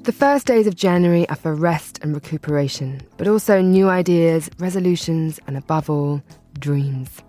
The first days of January are for rest and recuperation, but also new ideas, resolutions, and above all, dreams.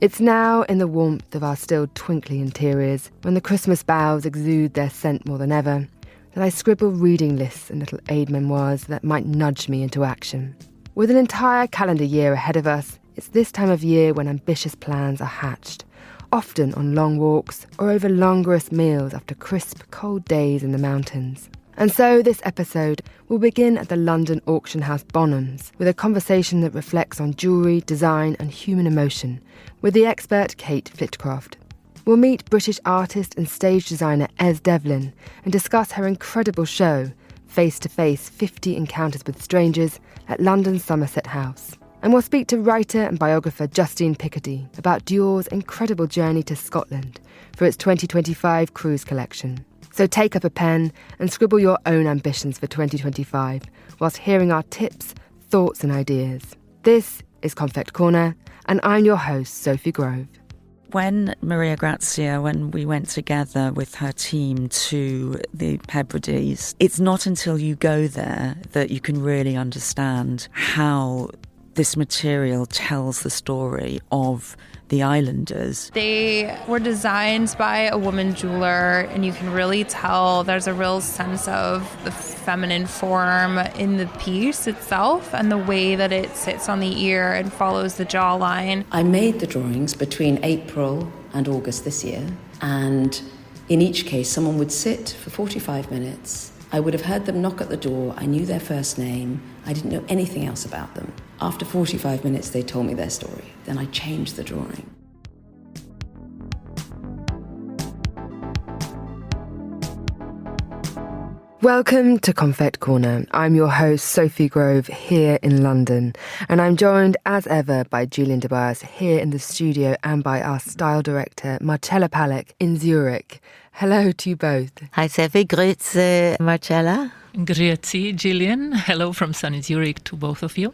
It's now in the warmth of our still twinkly interiors, when the Christmas boughs exude their scent more than ever, that I scribble reading lists and little aid memoirs that might nudge me into action. With an entire calendar year ahead of us, it's this time of year when ambitious plans are hatched, often on long walks or over languorous meals after crisp, cold days in the mountains. And so this episode will begin at the London auction house Bonhams with a conversation that reflects on jewellery, design and human emotion with the expert Kate Flitcroft. We'll meet British artist and stage designer Es Devlin and discuss her incredible show, Face to Face 50 Encounters with Strangers at London's Somerset House. And we'll speak to writer and biographer Justine Picardie about Dior's incredible journey to Scotland for its 2025 cruise collection. So take up a pen and scribble your own ambitions for 2025 whilst hearing our tips, thoughts and ideas. This is Confect Corner and I'm your host, Sophie Grove. When Maria Grazia, when we went together with her team to the Hebrides, it's not until you go there that you can really understand how this material tells the story of the islanders. They were designed by a woman jeweler, and you can really tell there's a real sense of the feminine form in the piece itself and the way that it sits on the ear and follows the jawline. I made the drawings between April and August this year, and in each case someone would sit for 45 minutes. I would have heard them knock at the door. I knew their first name. I didn't know anything else about them. After 45 minutes, they told me their story. Then I changed the drawing. Welcome to Confect Corner. I'm your host, Sophie Grove, here in London. And I'm joined, as ever, by Julian Tobias here in the studio and by our style director, Marcella Palek, in Zurich. Hello to you both. Hi, Sophie. Grüezi, Marcella. Grüezi, Gillian. Hello from sunny Zurich to both of you.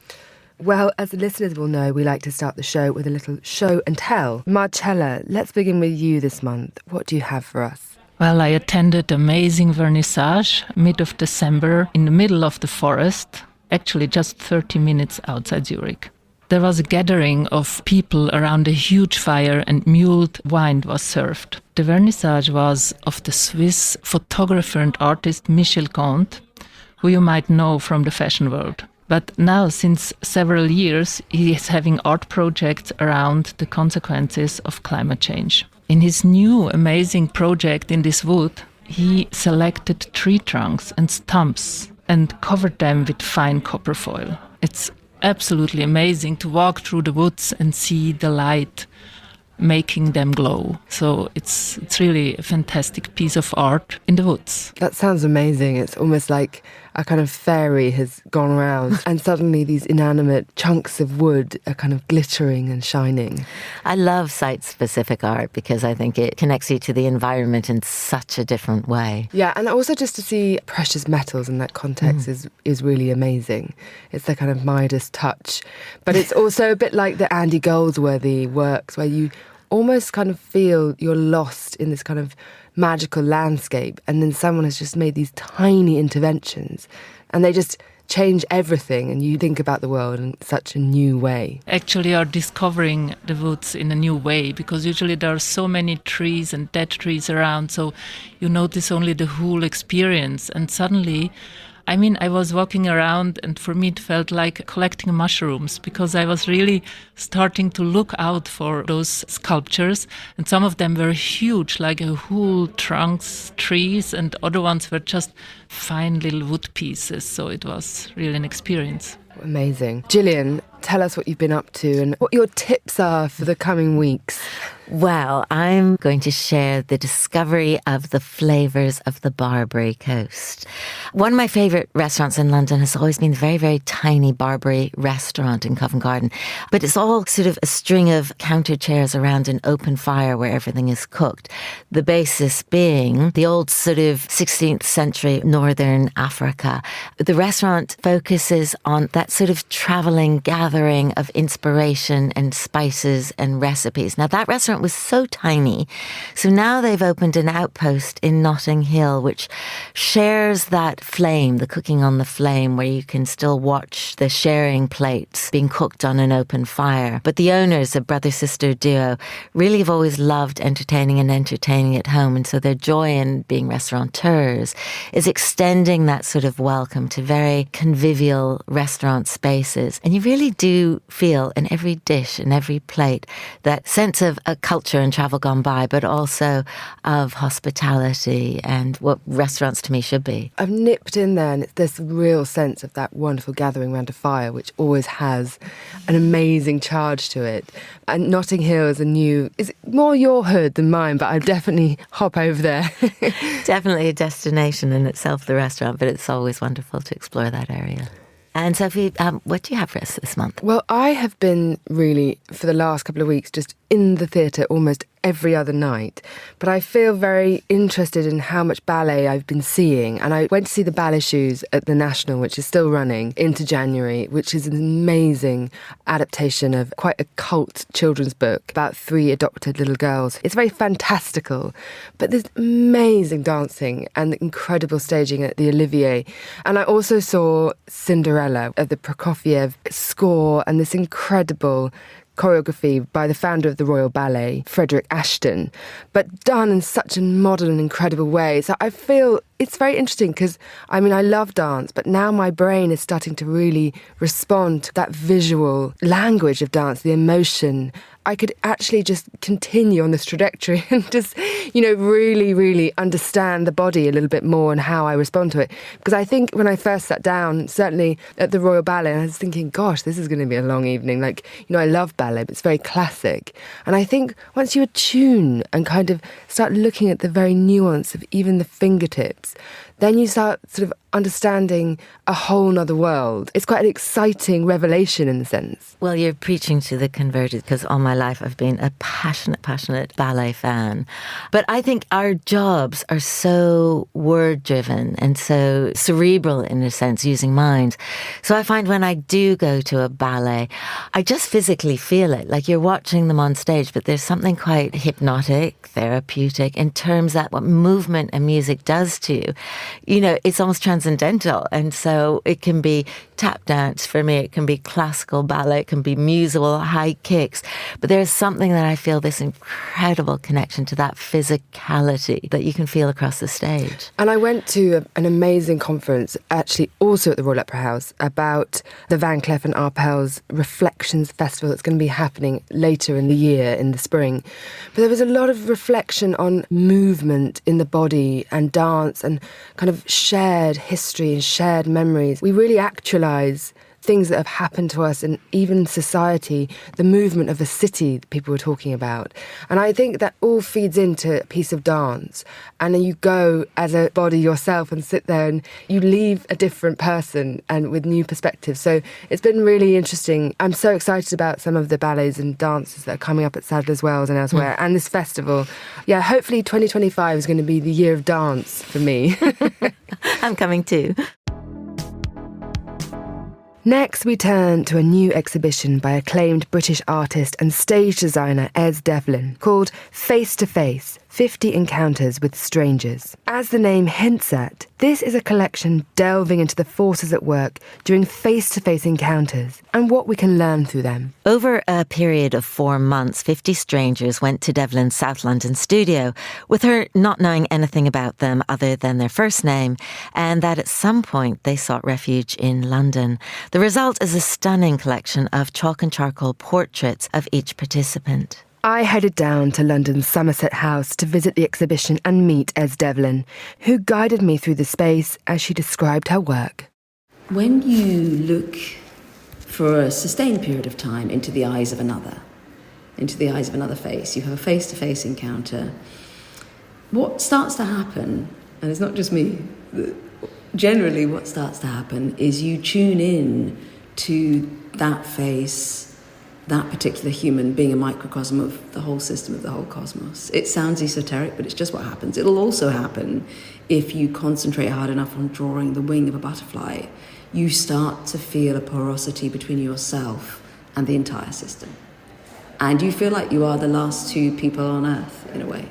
Well, as the listeners will know, we like to start the show with a little show and tell. Marcella, let's begin with you this month. What do you have for us? Well, I attended amazing vernissage mid of December in the middle of the forest, actually just 30 minutes outside Zurich. There was a gathering of people around a huge fire and mulled wine was served. The vernissage was of the Swiss photographer and artist Michel Comte, who you might know from the fashion world. But now, since several years, he is having art projects around the consequences of climate change. In his new amazing project in this wood, he selected tree trunks and stumps and covered them with fine copper foil. It's absolutely amazing to walk through the woods and see the light making them glow. So it's really a fantastic piece of art in the woods. That sounds amazing. It's almost like a kind of fairy has gone around and suddenly these inanimate chunks of wood are kind of glittering and shining. I love site-specific art because I think it connects you to the environment in such a different way. Yeah, and also just to see precious metals in that context is really amazing. It's the kind of Midas touch. But it's also a bit like the Andy Goldsworthy works where you almost kind of feel you're lost in this kind of magical landscape and then someone has just made these tiny interventions and they just change everything and you think about the world in such a new way. Actually are discovering the woods in a new way because usually there are so many trees and dead trees around, so you notice only the whole experience and suddenly I was walking around and for me it felt like collecting mushrooms because I was really starting to look out for those sculptures and some of them were huge, like a whole trunks, trees, and other ones were just fine little wood pieces. So it was really an experience. Amazing. Gillian, tell us what you've been up to and what your tips are for the coming weeks. Well, I'm going to share the discovery of the flavours of the Barbary Coast. One of my favourite restaurants in London has always been the very, very tiny Barbary restaurant in Covent Garden. But it's all sort of a string of counter chairs around an open fire where everything is cooked. The basis being the old sort of 16th century Northern Africa. The restaurant focuses on that sort of travelling gathering gathering of inspiration and spices and recipes. Now, that restaurant was so tiny, so now they've opened an outpost in Notting Hill, which shares that flame, the cooking on the flame, where you can still watch the sharing plates being cooked on an open fire. But the owners, a brother-sister duo, really have always loved entertaining at home, and so their joy in being restaurateurs is extending that sort of welcome to very convivial restaurant spaces. And you really do feel in every dish and every plate that sense of a culture and travel gone by, but also of hospitality and what restaurants to me should be. I've nipped in there and it's this real sense of that wonderful gathering around a fire, which always has an amazing charge to it. And Notting Hill is more your hood than mine, but I'd definitely hop over there. Definitely a destination in itself, the restaurant, but it's always wonderful to explore that area. And Sophie, what do you have for us this month? Well, I have been really, for the last couple of weeks, just in the theatre almost every other night. But I feel very interested in how much ballet I've been seeing. And I went to see the Ballet Shoes at the National, which is still running, into January, which is an amazing adaptation of quite a cult children's book about 3 adopted little girls. It's very fantastical, but there's amazing dancing and incredible staging at the Olivier. And I also saw Cinderella of the Prokofiev score and this incredible choreography by the founder of the Royal Ballet, Frederick Ashton, but done in such a modern and incredible way. So I feel it's very interesting because, I mean, I love dance, but now my brain is starting to really respond to that visual language of dance, the emotion. I could actually just continue on this trajectory and just, really, really understand the body a little bit more and how I respond to it. Because I think when I first sat down, certainly at the Royal Ballet, I was thinking, gosh, this is going to be a long evening. I love ballet, but it's very classic. And I think once you attune and kind of start looking at the very nuance of even the fingertips, then you start sort of understanding a whole nother world. It's quite an exciting revelation in a sense. Well, you're preaching to the converted, because all my life I've been a passionate ballet fan. But I think our jobs are so word-driven and so cerebral in a sense, using minds. So I find when I do go to a ballet, I just physically feel it. Like you're watching them on stage, but there's something quite hypnotic, therapeutic in terms that what movement and music does to you. It's almost transcendental. And so it can be tap dance for me, it can be classical ballet, it can be musical, high kicks. But there's something that I feel this incredible connection to that physicality that you can feel across the stage. And I went to an amazing conference, actually also at the Royal Opera House, about the Van Cleef and Arpels Reflections Festival that's going to be happening later in the year, in the spring. But there was a lot of reflection on movement in the body and dance and kind of shared history and shared memories. We really actualise things that have happened to us and even society, the movement of a city that people were talking about. And I think that all feeds into a piece of dance. And then you go as a body yourself and sit there and you leave a different person and with new perspectives. So it's been really interesting. I'm so excited about some of the ballets and dances that are coming up at Sadler's Wells and elsewhere. And this festival. Yeah, hopefully 2025 is going to be the year of dance for me. I'm coming too. Next, we turn to a new exhibition by acclaimed British artist and stage designer Es Devlin called Face to Face, 50 Encounters with Strangers. As the name hints at, this is a collection delving into the forces at work during face-to-face encounters and what we can learn through them. Over a period of 4 months, 50 strangers went to Devlin's South London studio, with her not knowing anything about them other than their first name, and that at some point they sought refuge in London. The result is a stunning collection of chalk and charcoal portraits of each participant. I headed down to London's Somerset House to visit the exhibition and meet Es Devlin, who guided me through the space as she described her work. When you look for a sustained period of time into the eyes of another face, you have a face-to-face encounter, what starts to happen, and it's not just me, generally what starts to happen is you tune in to that face, that particular human being a microcosm of the whole system, of the whole cosmos. It sounds esoteric, but it's just what happens. It'll also happen if you concentrate hard enough on drawing the wing of a butterfly. You start to feel a porosity between yourself and the entire system. And you feel like you are the last two people on earth, in a way.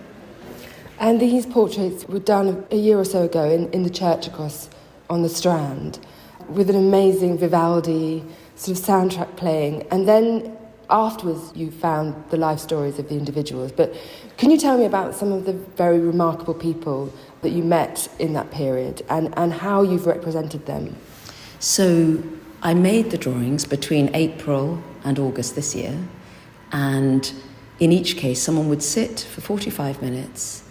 And these portraits were done a year or so ago in the church across on the Strand, with an amazing Vivaldi sort of soundtrack playing. And then afterwards you found the life stories of the individuals. But can you tell me about some of the very remarkable people that you met in that period and how you've represented them? So I made the drawings between April and August this year, and in each case someone would sit for 45 minutes.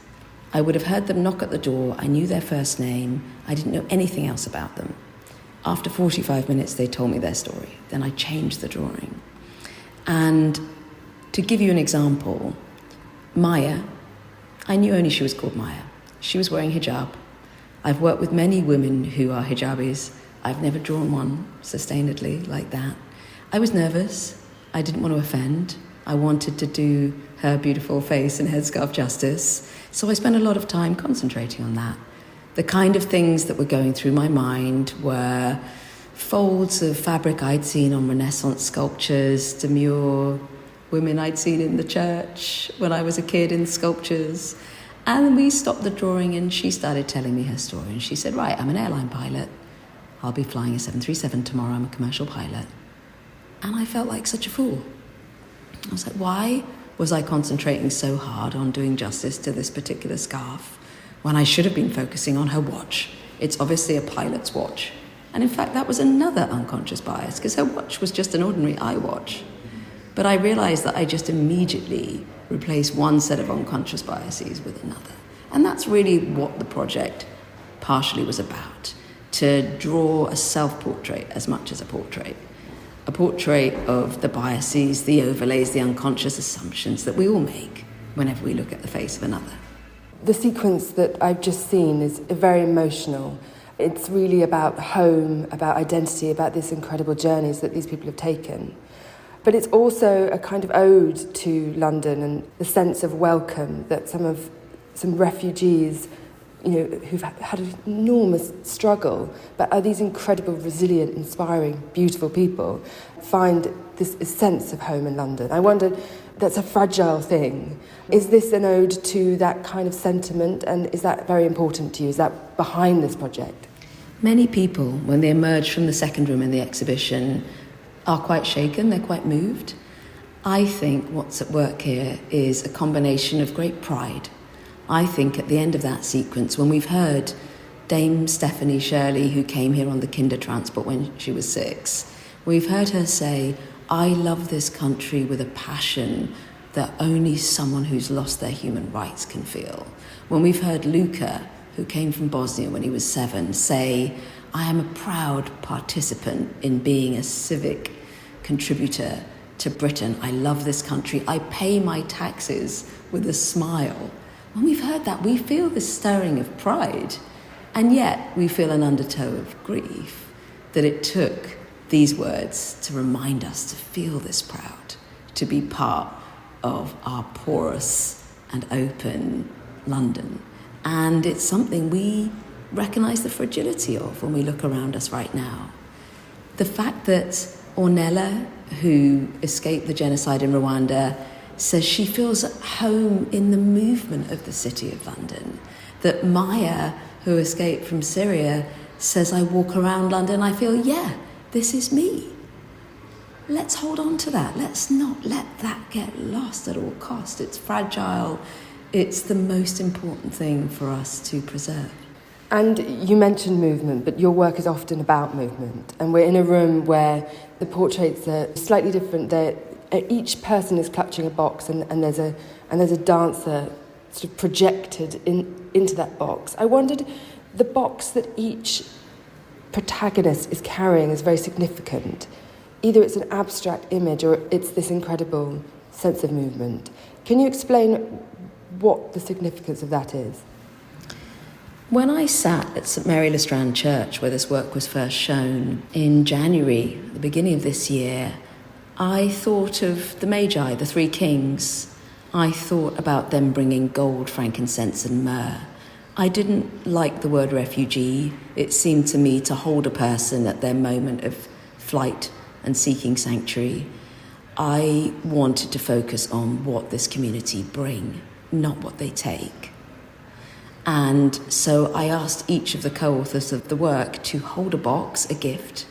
I would have heard them knock at the door. I knew their first name. I didn't know anything else about them. After 45 minutes, they told me their story. Then I changed the drawing. And to give you an example, Maya, I knew only she was called Maya. She was wearing hijab. I've worked with many women who are hijabis. I've never drawn one sustainedly like that. I was nervous. I didn't want to offend. I wanted to do her beautiful face and headscarf justice. So I spent a lot of time concentrating on that. The kind of things that were going through my mind were folds of fabric I'd seen on Renaissance sculptures, demure women I'd seen in the church when I was a kid in sculptures. And we stopped the drawing and she started telling me her story. And she said, right, I'm an airline pilot. I'll be flying a 737 tomorrow. I'm a commercial pilot. And I felt like such a fool. I was like, why was I concentrating so hard on doing justice to this particular scarf when I should have been focusing on her watch? It's obviously a pilot's watch. And in fact, that was another unconscious bias, because her watch was just an ordinary iWatch. But I realized that I just immediately replaced one set of unconscious biases with another. And that's really what the project partially was about, to draw a self-portrait as much as a portrait of the biases, the overlays, the unconscious assumptions that we all make whenever we look at the face of another. The sequence that I've just seen is very emotional. It's really about home, about identity, about these incredible journeys that these people have taken. But it's also a kind of ode to London and the sense of welcome that some refugees, who've had an enormous struggle, but are these incredible, resilient, inspiring, beautiful people, find this sense of home in London. I wondered, that's a fragile thing. Is this an ode to that kind of sentiment, and is that very important to you? Is that behind this project? Many people, when they emerge from the second room in the exhibition, are quite shaken, they're quite moved. I think what's at work here is a combination of great pride. I think at the end of that sequence, when we've heard Dame Stephanie Shirley, who came here on the Kindertransport when she was 6, we've heard her say, I love this country with a passion that only someone who's lost their human rights can feel. When we've heard Luca, who came from Bosnia when he was 7, say, I am a proud participant in being a civic contributor to Britain. I love this country. I pay my taxes with a smile. When we've heard that, we feel this stirring of pride, and yet we feel an undertow of grief that it took these words to remind us to feel this proud, to be part of our porous and open London. And it's something we recognise the fragility of when we look around us right now. The fact that Ornella, who escaped the genocide in Rwanda, says she feels at home in the movement of the city of London. That Maya, who escaped from Syria, says, I walk around London, I feel, yeah, this is me. Let's hold on to that. Let's not let that get lost at all cost. It's fragile. It's the most important thing for us to preserve. And you mentioned movement, but your work is often about movement. And we're in a room where the portraits are slightly different. Each person is clutching a box, and there's a dancer sort of projected into that box. I wondered, the box that each protagonist is carrying is very significant. Either it's an abstract image or it's this incredible sense of movement. Can you explain what the significance of that is? When I sat at St Mary Le Strand Church, where this work was first shown in January, the beginning of this year, I thought of the Magi, the 3 kings. I thought about them bringing gold, frankincense and myrrh. I didn't like the word refugee. It seemed to me to hold a person at their moment of flight and seeking sanctuary. I wanted to focus on what this community bring, not what they take. And so I asked each of the co-authors of the work to hold a box, a gift,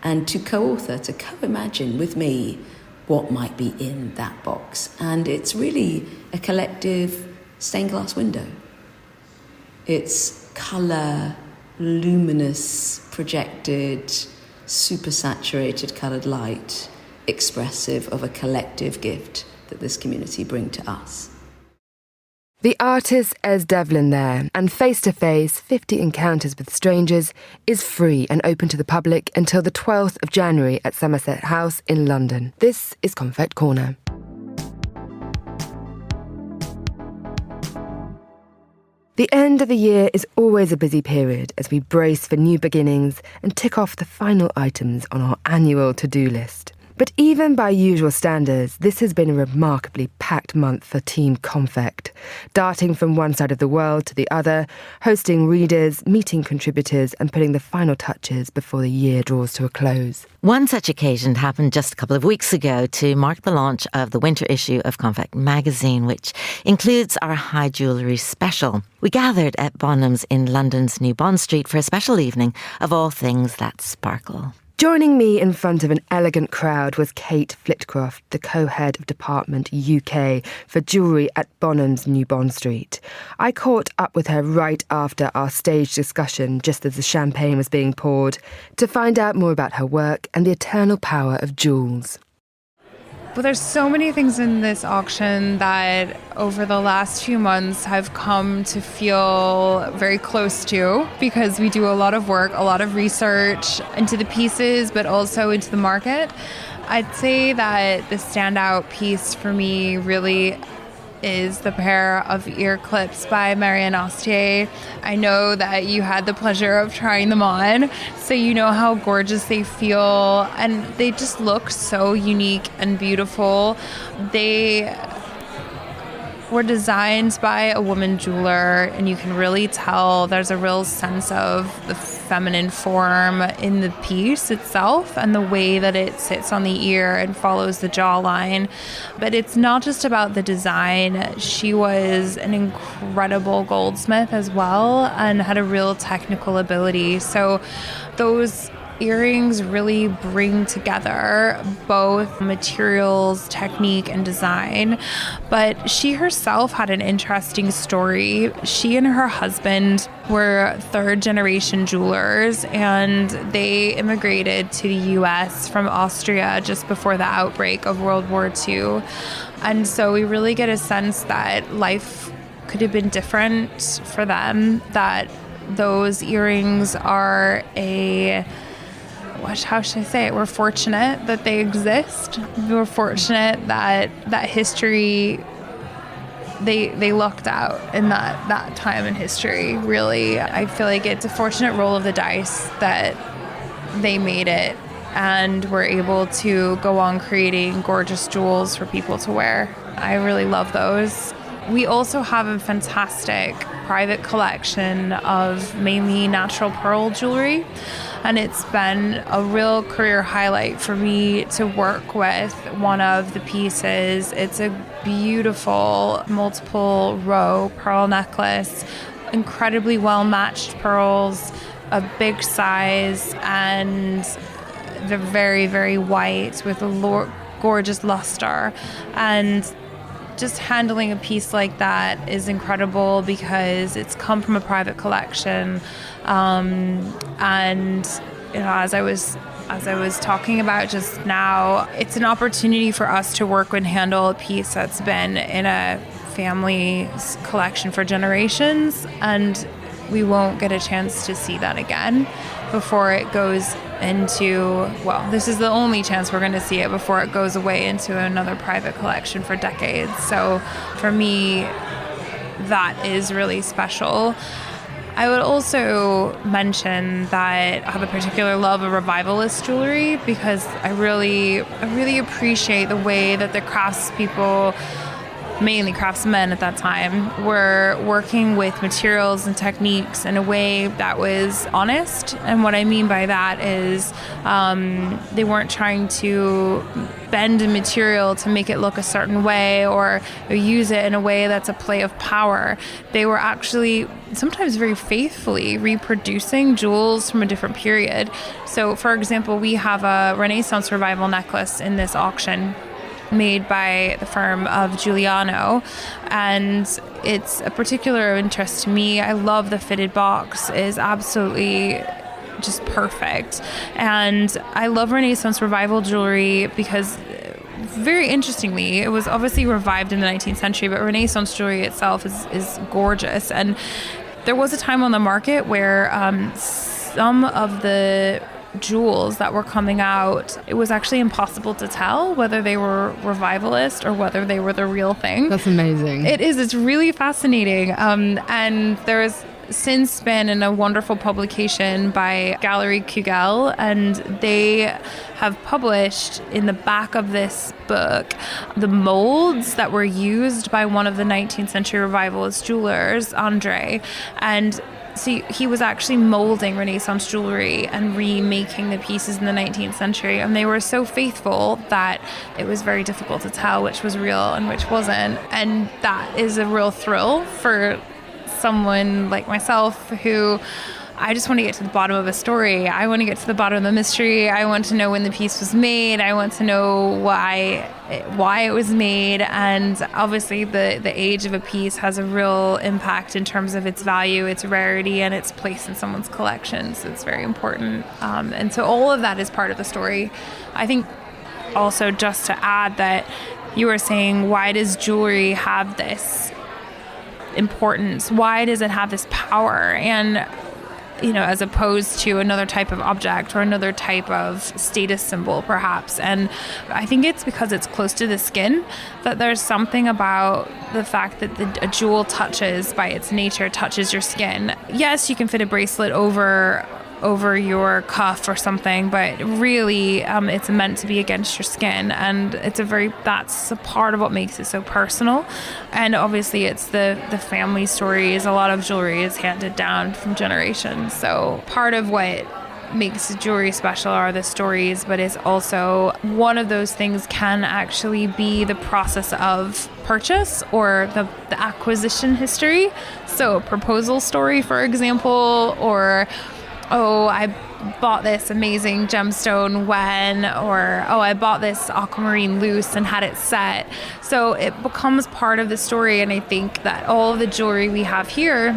and to co-author, to co-imagine with me what might be in that box. And it's really a collective stained glass window. It's colour, luminous, projected, super saturated coloured light, expressive of a collective gift that this community bring to us. The artist Es Devlin there, and face-to-face 50 Encounters with Strangers is free and open to the public until the 12th of January at Somerset House in London. This is Confect Corner. The end of the year is always a busy period as we brace for new beginnings and tick off the final items on our annual to-do list. But even by usual standards, this has been a remarkably packed month for Team Confect, darting from one side of the world to the other, hosting readers, meeting contributors and putting the final touches before the year draws to a close. One such occasion happened just a couple of weeks ago to mark the launch of the winter issue of Confect magazine, which includes our high jewellery special. We gathered at Bonhams in London's New Bond Street for a special evening of all things that sparkle. Joining me in front of an elegant crowd was Kate Flitcroft, the co-head of Department UK for Jewellery at Bonhams New Bond Street. I caught up with her right after our stage discussion, just as the champagne was being poured, to find out more about her work and the eternal power of jewels. Well, there's so many things in this auction that over the last few months have come to feel very close to, because we do a lot of work, a lot of research into the pieces, but also into the market. I'd say that the standout piece for me really is the pair of ear clips by Marianne Astier. I know that you had the pleasure of trying them on, so you know how gorgeous they feel, and they just look so unique and beautiful. They were designed by a woman jeweler, and you can really tell there's a real sense of the feminine form in the piece itself and the way that it sits on the ear and follows the jawline. But it's not just about the design. She was an incredible goldsmith as well and had a real technical ability. So those earrings really bring together both materials, technique, and design. But she herself had an interesting story. She and her husband were third-generation jewelers, and they immigrated to the U.S. from Austria just before the outbreak of World War II. And so we really get a sense that life could have been different for them, that those earrings are how should I say it? We're fortunate that they exist. We're fortunate that history, they lucked out in that time in history, really. I feel like it's a fortunate roll of the dice that they made it and were able to go on creating gorgeous jewels for people to wear. I really love those. We also have a fantastic private collection of mainly natural pearl jewelry, and it's been a real career highlight for me to work with one of the pieces. It's a beautiful multiple row pearl necklace, incredibly well matched pearls, a big size, and they're very, very white with a gorgeous luster. And just handling a piece like that is incredible because it's come from a private collection, and you know, as I was talking about just now, it's an opportunity for us to work and handle a piece that's been in a family's collection for generations, and we won't get a chance to see that again before it goes into, well, this is the only chance we're going to see it before it goes away into another private collection for decades. So for me, that is really special. I would also mention that I have a particular love of revivalist jewelry because I really appreciate the way that the craftspeople mainly craftsmen at that time, were working with materials and techniques in a way that was honest. And what I mean by that is they weren't trying to bend a material to make it look a certain way or use it in a way that's a play of power. They were actually sometimes very faithfully reproducing jewels from a different period. So, for example, we have a Renaissance revival necklace in this auction made by the firm of Giuliano, and it's a particular interest to me. I love the fitted box, is absolutely just perfect. And I love Renaissance revival jewelry because, very interestingly, it was obviously revived in the 19th century, but Renaissance jewelry itself is gorgeous. And there was a time on the market where some of the jewels that were coming out, it was actually impossible to tell whether they were revivalist or whether they were the real thing. That's amazing. It is. It's really fascinating. And there's since been in a wonderful publication by Gallery Kugel, and they have published in the back of this book the molds that were used by one of the 19th century revivalist jewelers, Andre. And so he was actually molding Renaissance jewelry and remaking the pieces in the 19th century. And they were so faithful that it was very difficult to tell which was real and which wasn't. And that is a real thrill for someone like myself who I just want to get to the bottom of a story. I want to get to the bottom of the mystery. I want to know when the piece was made. I want to know why it was made. And obviously the age of a piece has a real impact in terms of its value, its rarity, and its place in someone's collection. So it's very important. And so all of that is part of the story. I think also, just to add, that you were saying, why does jewelry have this importance? Why does it have this power? And as opposed to another type of object or another type of status symbol, perhaps. And I think it's because it's close to the skin, that there's something about the fact that a jewel by its nature, touches your skin. Yes, you can fit a bracelet over your cuff or something, but really it's meant to be against your skin, and that's a part of what makes it so personal. And obviously it's the family stories. A lot of jewelry is handed down from generations, so part of what makes jewelry special are the stories, but it's also one of those things can actually be the process of purchase or the acquisition history. So a proposal story, for example, or I bought this amazing gemstone when, or I bought this aquamarine loose and had it set. So it becomes part of the story, and I think that all of the jewelry we have here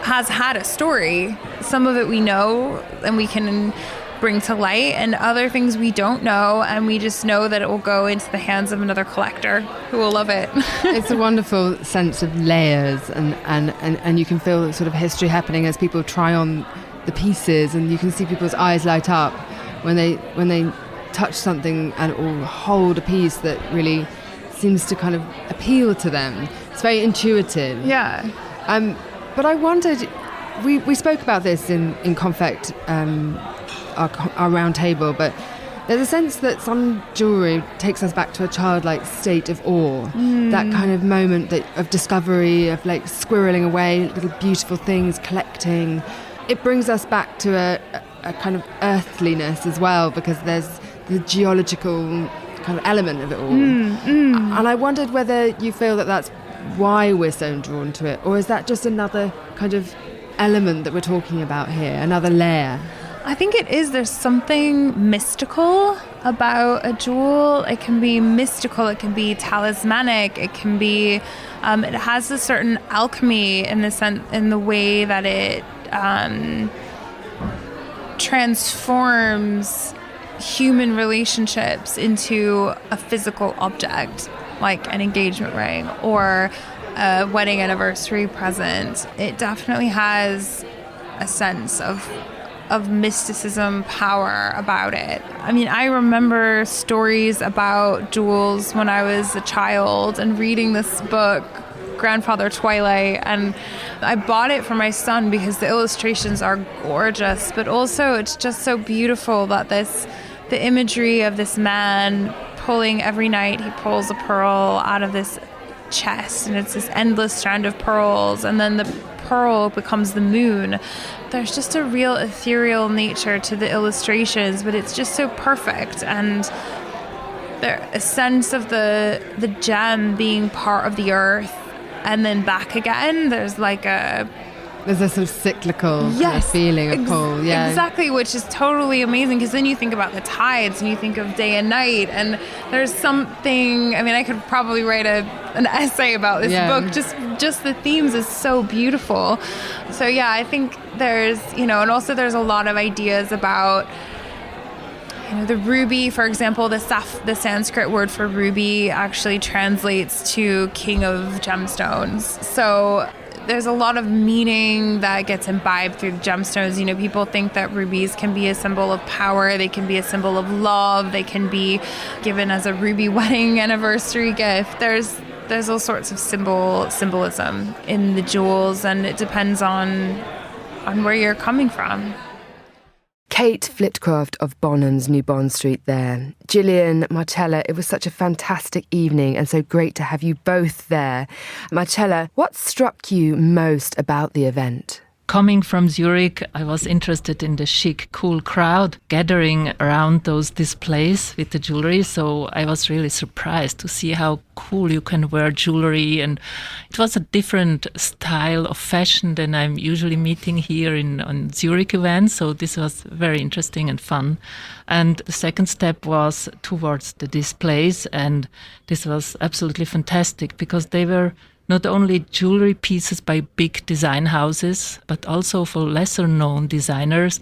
has had a story. Some of it we know and we can bring to light, and other things we don't know, and we just know that it will go into the hands of another collector who will love it. It's a wonderful sense of layers, and you can feel sort of history happening as people try on the pieces, and you can see people's eyes light up when they touch something or hold a piece that really seems to kind of appeal to them. It's very intuitive. Yeah. But I wondered, we spoke about this in Confect, our round table, but there's a sense that some jewellery takes us back to a childlike state of awe. That kind of moment of discovery, of like squirreling away little beautiful things, collecting. It brings us back to a kind of earthliness as well, because there's the geological kind of element of it all. And I wondered whether you feel that that's why we're so drawn to it, or is that just another kind of element that we're talking about here, another layer? I think it is. There's something mystical about a jewel. It can be mystical, it can be talismanic, it can be it has a certain alchemy in the way that it transforms human relationships into a physical object, like an engagement ring or a wedding anniversary present. It definitely has a sense of mysticism, power about it. I mean, I remember stories about jewels when I was a child and reading this book, Grandfather Twilight, and I bought it for my son because the illustrations are gorgeous, but also it's just so beautiful that the imagery of this man pulling every night, he pulls a pearl out of this chest, and it's this endless strand of pearls, and then the pearl becomes the moon. There's just a real ethereal nature to the illustrations, but it's just so perfect, and there's a sense of the gem being part of the earth and then back again. There's a sort of cyclical kind of feeling of pole. Yeah, exactly, which is totally amazing, because then you think about the tides and you think of day and night, and there's something, I mean, I could probably write an essay about this book. Just the themes is so beautiful. So yeah, I think there's, and also there's a lot of ideas about, the ruby, for example, the Sanskrit word for ruby actually translates to king of gemstones. So there's a lot of meaning that gets imbibed through the gemstones. People think that rubies can be a symbol of power, they can be a symbol of love, they can be given as a ruby wedding anniversary gift. There's all sorts of symbolism in the jewels, and it depends on where you're coming from. Kate Flitcroft of Bonhams, New Bond Street there. Gillian, Marcella, it was such a fantastic evening and so great to have you both there. Marcella, what struck you most about the event? Coming from Zurich, I was interested in the chic, cool crowd gathering around those displays with the jewelry. So I was really surprised to see how cool you can wear jewelry. And it was a different style of fashion than I'm usually meeting here on Zurich events. So this was very interesting and fun. And the second step was towards the displays. And this was absolutely fantastic, because they were not only jewelry pieces by big design houses, but also for lesser known designers.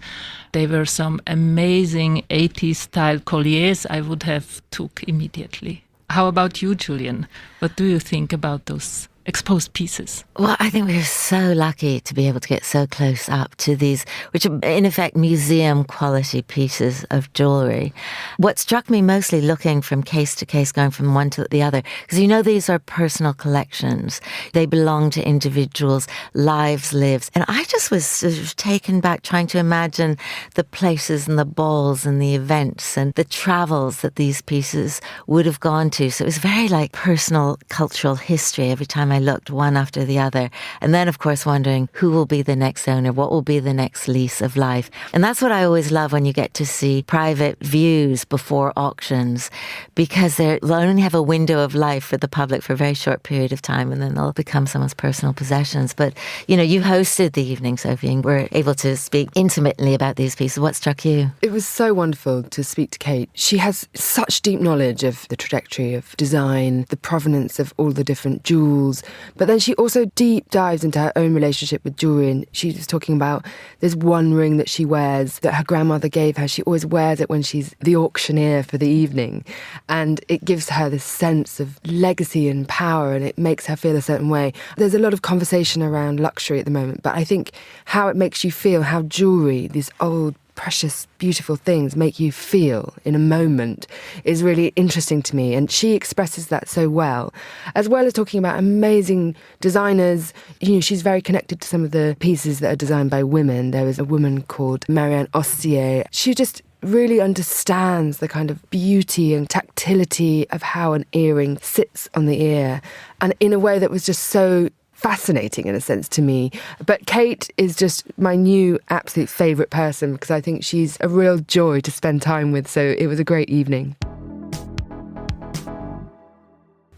There were some amazing 80s style colliers I would have took immediately. How about you, Julian? What do you think about those exposed pieces? Well, I think we're so lucky to be able to get so close up to these, which are in effect museum quality pieces of jewellery. What struck me mostly looking from case to case, going from one to the other, because these are personal collections. They belong to individuals' lives, lives. And I just was sort of taken back trying to imagine the places and the balls and the events and the travels that these pieces would have gone to. So it was very like personal cultural history every time I looked, one after the other. And then, of course, wondering who will be the next owner, what will be the next lease of life. And that's what I always love when you get to see private views before auctions, because they'll only have a window of life for the public for a very short period of time, and then they'll become someone's personal possessions. But, you hosted the evening, Sophie, and were able to speak intimately about these pieces. What struck you? It was so wonderful to speak to Kate. She has such deep knowledge of the trajectory of design, the provenance of all the different jewels, but then she also deep dives into her own relationship with jewellery, and she was talking about there's one ring that she wears that her grandmother gave her. She always wears it when she's the auctioneer for the evening, and it gives her this sense of legacy and power, and it makes her feel a certain way. There's a lot of conversation around luxury at the moment, but I think how it makes you feel, how jewellery, these old precious, beautiful things make you feel in a moment is really interesting to me. And she expresses that so well as talking about amazing designers. She's very connected to some of the pieces that are designed by women. There is a woman called Marianne Ostier. She just really understands the kind of beauty and tactility of how an earring sits on the ear, and in a way that was just so fascinating in a sense to me. But Kate is just my new absolute favourite person, because I think she's a real joy to spend time with. So it was a great evening.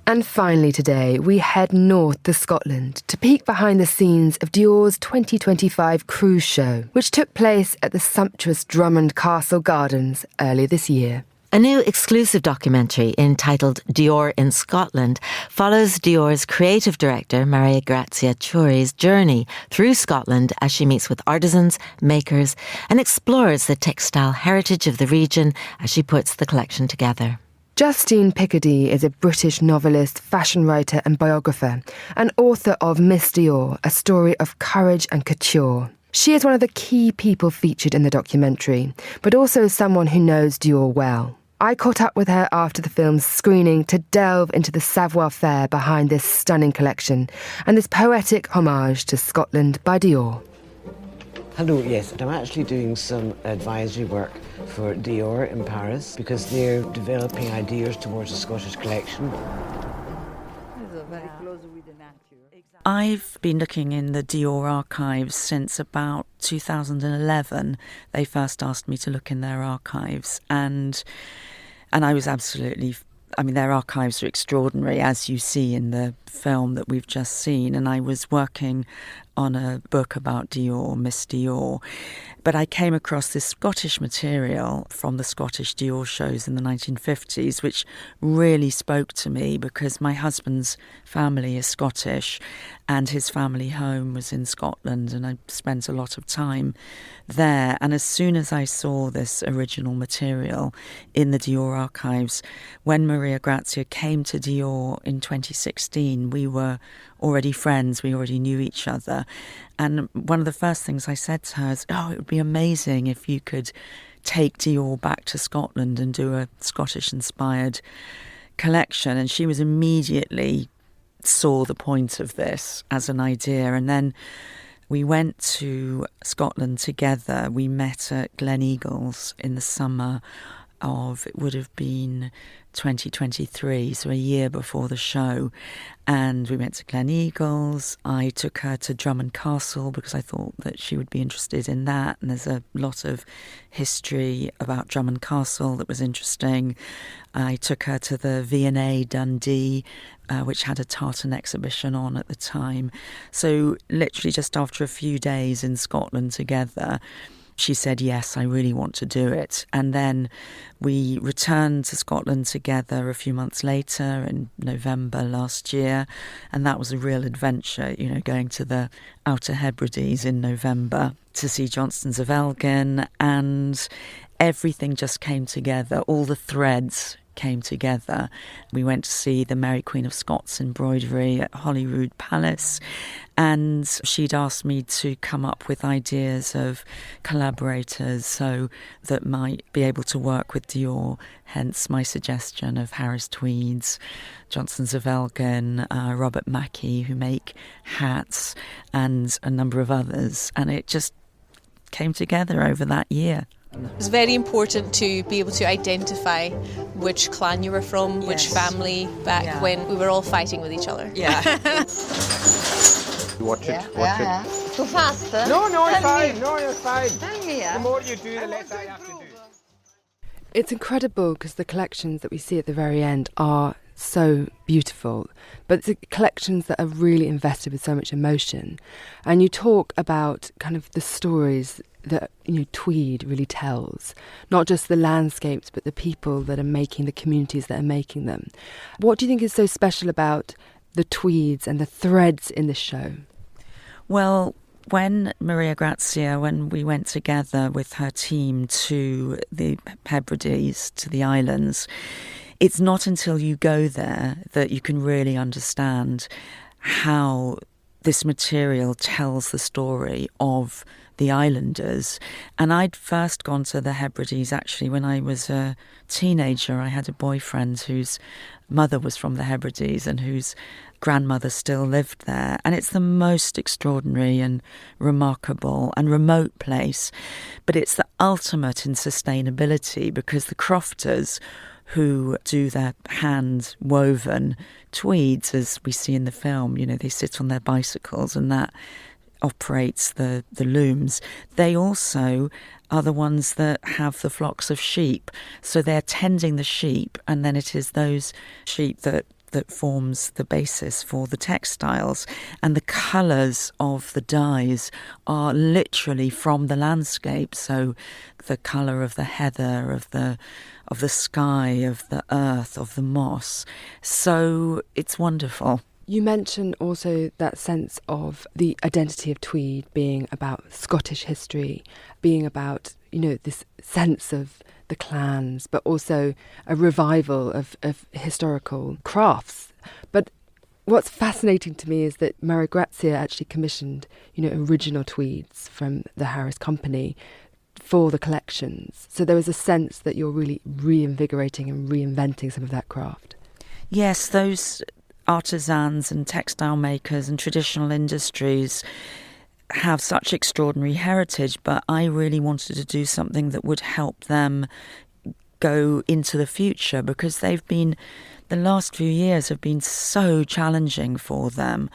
And finally today, we head north to Scotland to peek behind the scenes of Dior's 2025 cruise show, which took place at the sumptuous Drummond Castle Gardens earlier this year. A new exclusive documentary entitled Dior in Scotland follows Dior's creative director, Maria Grazia Ciuri's journey through Scotland as she meets with artisans, makers, and explores the textile heritage of the region as she puts the collection together. Justine Picardie is a British novelist, fashion writer and biographer, and author of Miss Dior, a story of courage and couture. She is one of the key people featured in the documentary, but also someone who knows Dior well. I caught up with her after the film's screening to delve into the savoir-faire behind this stunning collection and this poetic homage to Scotland by Dior. Hello, yes, I'm actually doing some advisory work for Dior in Paris because they're developing ideas towards a Scottish collection. very close with the nature. I've been looking in the Dior archives since about 2011. They first asked me to look in their archives, and I was absolutely... I mean, their archives are extraordinary, as you see in the film that we've just seen. And I was working on a book about Dior, Miss Dior. But I came across this Scottish material from the Scottish Dior shows in the 1950s, which really spoke to me because my husband's family is Scottish and his family home was in Scotland, and I spent a lot of time there. And as soon as I saw this original material in the Dior archives, when Maria Grazia came to Dior in 2016, we were already friends, we already knew each other. And one of the first things I said to her is, it would be amazing if you could take Dior back to Scotland and do a Scottish-inspired collection. And she was immediately saw the point of this as an idea. And then we went to Scotland together. We met at Gleneagles in the summer of, it would have been 2023, so a year before the show. And we went to Gleneagles. I took her to Drummond Castle because I thought that she would be interested in that. And there's a lot of history about Drummond Castle that was interesting. I took her to the V&A Dundee, which had a tartan exhibition on at the time. So literally just after a few days in Scotland together, she said, yes, I really want to do it. And then we returned to Scotland together a few months later in November last year. And that was a real adventure, going to the Outer Hebrides in November to see Johnstone's of Elgin. And everything just came together. All the threads came together. We went to see the Mary Queen of Scots embroidery at Holyrood Palace, and she'd asked me to come up with ideas of collaborators so that might be able to work with Dior, hence my suggestion of Harris Tweeds, Johnstone's of Elgin, Robert Mackie, who make hats, and a number of others. And it just came together over that year. It's very important to be able to identify which clan you were from, which family, back when we were all fighting with each other. Yeah. Watch it. Too fast? No, it's fine. No, it's fine. Tell me, The more you do, the less I have to do. It's incredible because the collections that we see at the very end are so beautiful, but it's collections that are really invested with so much emotion. And you talk about kind of the stories that tweed really tells, not just the landscapes but the people that are making, the communities that are making them. What do you think is so special about the tweeds and the threads in the show? Well, when Maria Grazia, when we went together with her team to the Hebrides, to the islands, it's not until you go there that you can really understand how this material tells the story of the islanders. And I'd first gone to the Hebrides actually when I was a teenager. I had a boyfriend whose mother was from the Hebrides and whose grandmother still lived there. And it's the most extraordinary and remarkable and remote place. But it's the ultimate in sustainability because the crofters who do their hand-woven tweeds, as we see in the film, they sit on their bicycles and that operates the looms. They also are the ones that have the flocks of sheep. So they're tending the sheep, and then it is those sheep that forms the basis for the textiles. And the colours of the dyes are literally from the landscape. So the colour of the heather, of the sky, of the earth, of the moss. So it's wonderful. You mentioned also that sense of the identity of tweed being about Scottish history, being about, this sense of the clans, but also a revival of historical crafts. But what's fascinating to me is that Maria Grazia actually commissioned, original tweeds from the Harris Company for the collections. So there was a sense that you're really reinvigorating and reinventing some of that craft. Yes, those artisans and textile makers and traditional industries have such extraordinary heritage, but I really wanted to do something that would help them go into the future, because the last few years have been so challenging for them.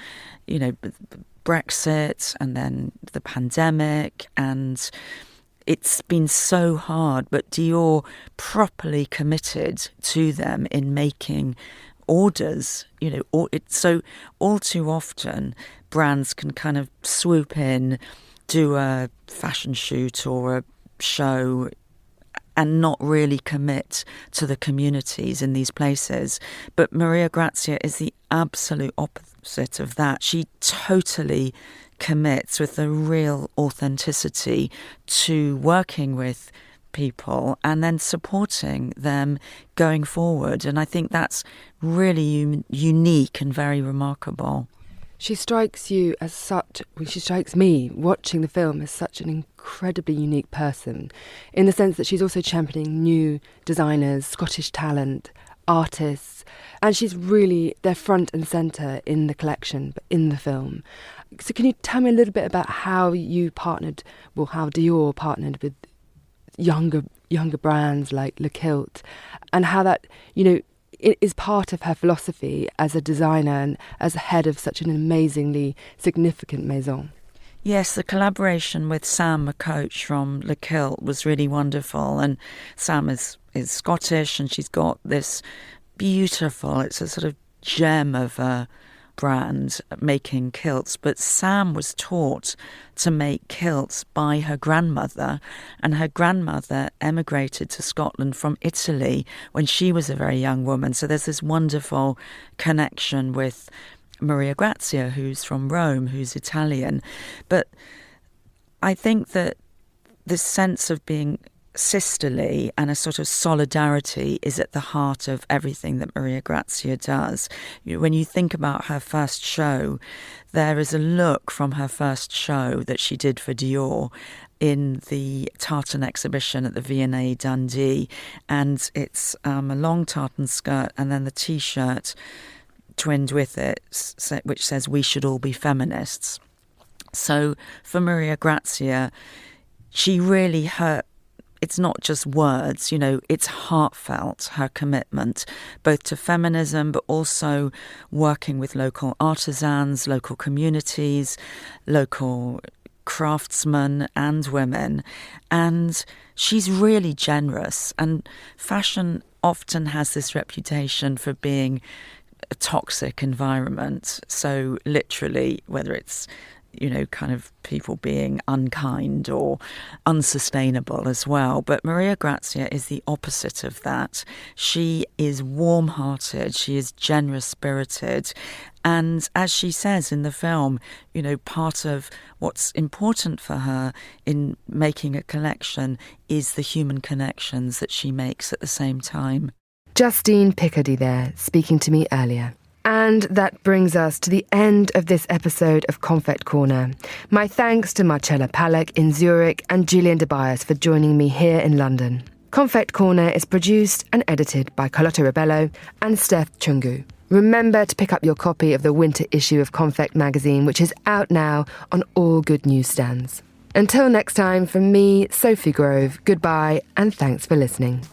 You know, Brexit and then the pandemic, and it's been so hard, but Dior properly committed to them in making orders, you know, so all too often brands can kind of swoop in, do a fashion shoot or a show and not really commit to the communities in these places. But Maria Grazia is the absolute opposite of that. She totally commits with a real authenticity to working with people and then supporting them going forward. And I think that's really unique and very remarkable. She strikes you as such, she strikes me watching the film as such an incredibly unique person, in the sense that she's also championing new designers, Scottish talent, artists, and she's really, they're front and centre in the collection, but in the film. So can you tell me a little bit about how you partnered, well, how Dior partnered with younger brands like Le Kilt, and how that, you know, it is part of her philosophy as a designer and as a head of such an amazingly significant maison? Yes, the collaboration with Sam McCoach from Le Kilt was really wonderful. And Sam is Scottish, and she's got this beautiful, it's a sort of gem of a brand making kilts. But Sam was taught to make kilts by her grandmother, and her grandmother emigrated to Scotland from Italy when she was a very young woman. So there's this wonderful connection with Maria Grazia, who's from Rome, who's Italian. But I think that this sense of being sisterly and a sort of solidarity is at the heart of everything that Maria Grazia does. When you think about her first show, there is a look from her first show that she did for Dior in the tartan exhibition at the V&A Dundee, and it's a long tartan skirt and then the T-shirt twinned with it, which says "We should all be feminists." So for Maria Grazia, she really it's not just words, you know, it's heartfelt, her commitment, both to feminism, but also working with local artisans, local communities, local craftsmen and women. And she's really generous. And fashion often has this reputation for being a toxic environment. So literally, whether it's, you know, kind of people being unkind or unsustainable as well. But Maria Grazia is the opposite of that. She is warm-hearted, she is generous-spirited. And as she says in the film, you know, part of what's important for her in making a collection is the human connections that she makes at the same time. Justine Picardie there, speaking to me earlier. And that brings us to the end of this episode of Confect Corner. My thanks to Marcella Palak in Zurich and Julian DeBias for joining me here in London. Confect Corner is produced and edited by Carlotta Rebello and Steph Chungu. Remember to pick up your copy of the winter issue of Confect magazine, which is out now on all good newsstands. Until next time, from me, Sophie Grove, goodbye and thanks for listening.